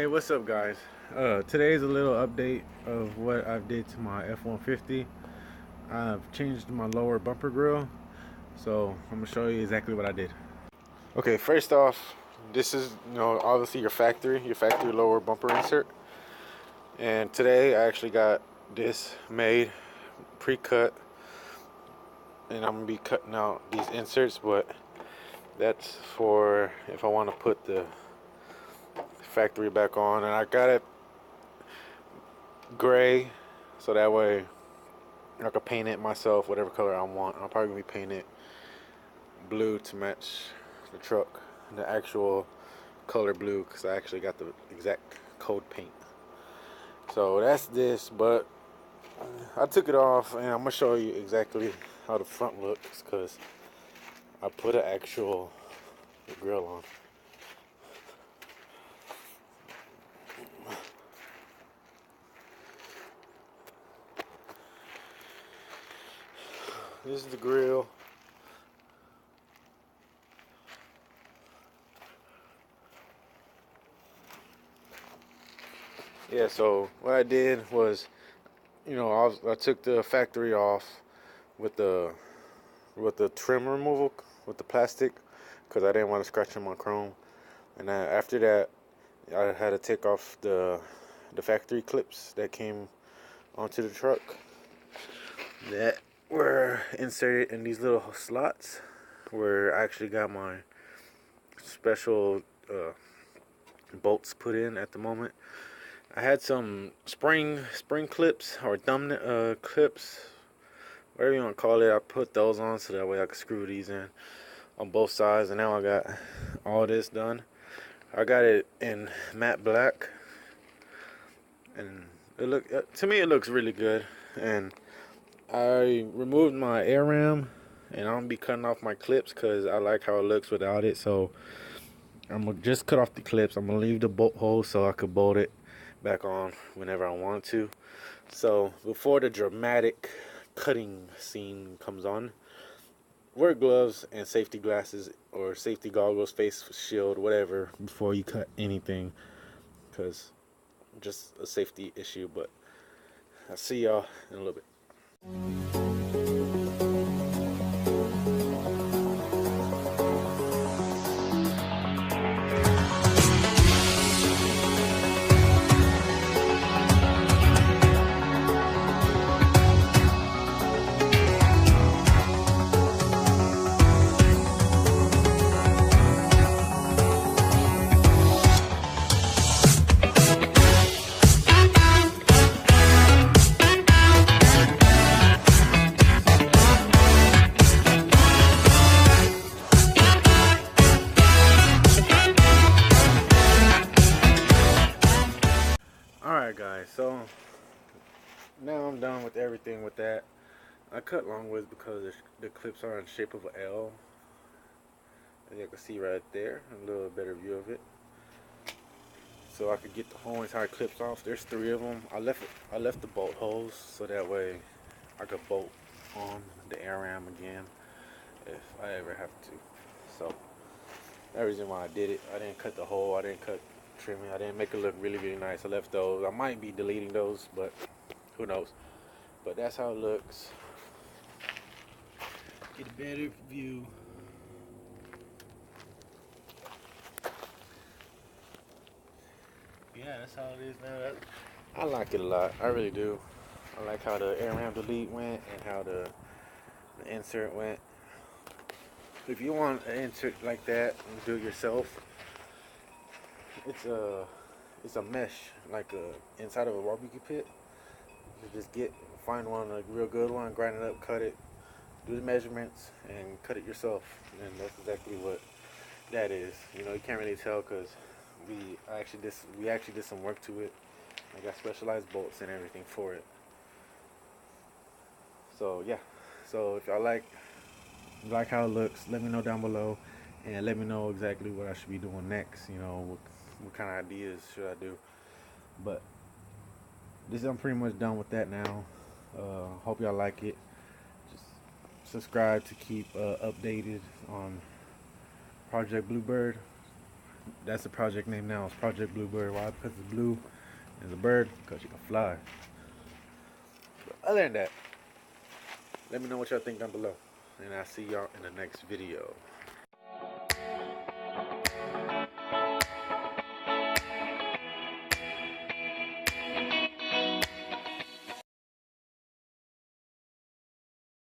What's up, guys? Today's a little update of what I've did to my F-150. I've changed my lower bumper grill, so I'm gonna show you exactly what I did. Okay, first off, this is obviously your factory lower bumper insert, and today I actually got this made pre-cut, and I'm gonna be cutting out these inserts, but that's for if I want to put the factory back on, and I got it gray so that way I could paint it myself whatever color I want. I'll probably be painting it blue to match the truck, the actual color blue, because I actually got the exact code paint. So that's this, but I took it off and I'm gonna show you exactly how the front looks because I put an actual grill on. This is the grill. Yeah, so what I did was, I took the factory off with the trim removal with the plastic because I didn't want to scratch on my chrome, and after that I had to take off the factory clips that came onto the truck that were inserted in these little slots where I actually got my special bolts put in at the moment. I had some spring clips or thumb clips, whatever you want to call it. I put those on so that way I could screw these in on both sides, and now I got all this done. I got it in matte black, and to me it looks really good. And I removed my air ram, and I'm gonna be cutting off my clips because I like how it looks without it. So I'm gonna just cut off the clips. I'm gonna leave the bolt hole so I could bolt it back on whenever I want to. So before the dramatic cutting scene comes on, wear gloves and safety glasses or safety goggles, face shield, whatever, before you cut anything, because just a safety issue. But I'll see y'all in a little bit. Alright, guys, so now I'm done with everything with that. I cut long ways because the clips are in the shape of an L, as you can see right there, a little better view of it. So I could get the whole entire clips off. There's 3 of them. I left the bolt holes so that way I could bolt on the air ram again if I ever have to. So that's the reason why I did it. I didn't cut the hole. I didn't cut trimming. I didn't make it look really nice. I left those. I might be deleting those, but who knows. But that's how it looks. Get a better view. Yeah, that's how it is now. I like it a lot. I really do. I like how the air ram delete went and how the insert went. If you want an insert like that and do it yourself, it's a mesh like inside of a barbecue pit. You just find one, a real good one, grind it up, cut it, do the measurements, and cut it yourself. And that's exactly what that is. You can't really tell because we actually did some work to it. I got specialized bolts and everything for it. So yeah. So if y'all like how it looks, let me know down below, and let me know exactly what I should be doing next. What kind of ideas should I do? But I'm pretty much done with that now. Hope y'all like it. Just subscribe to keep updated on Project Bluebird. that's the project name now. It's Project Bluebird. Why? Because it's blue and the bird, because you can fly. But other than that, let me know what y'all think down below. And I'll see y'all in the next video.